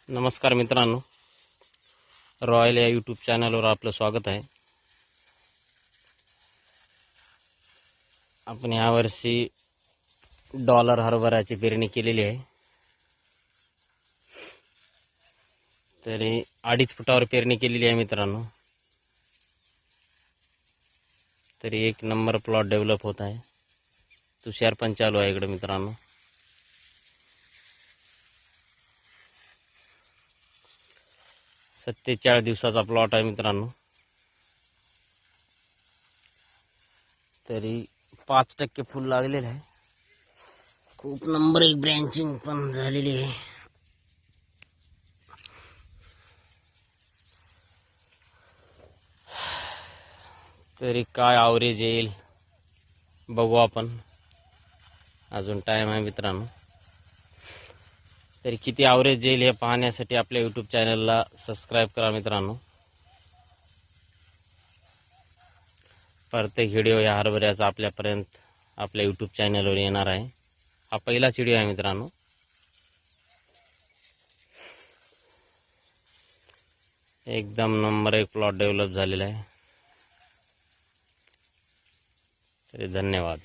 नमस्कार मित्रांनो, रॉयल या यूट्यूब चॅनलवर आपलं स्वागत आहे. आपण यावर्षी डॉलर हरभऱ्याची पेरणी केलेली आहे. तरी 2.5 फुटावर पेरणी केलेली आहे मित्रांनो. तरी एक नंबर प्लॉट डेव्हलप होत आहे. तुषार पण चालू आहे इकडे मित्रांनो. सत्ते 4 दिवसाचा प्लॉट आहे मित्रांनो. तरी 5% फुल लागलेलं आहे. खूप नंबर एक ब्रँचिंग पण झालेली आहे. तरी काय ॲव्हरेज येईल बघू आपण, अजून टाइम आहे मित्रांनो. तरी किती ॲव्हरेज येईल हे पाहण्यासाठी आपल्या यूट्यूब चॅनलला सबस्क्राईब करा मित्रांनो. प्रत्येक व्हिडिओ या हरभऱ्याचा आपल्यापर्यंत आपल्या यूट्यूब चॅनलवर येणार आहे. हा पहिलाच व्हिडिओ आहे मित्रांनो. एकदम नंबर एक प्लॉट डेव्हलप झालेला आहे. तरी धन्यवाद.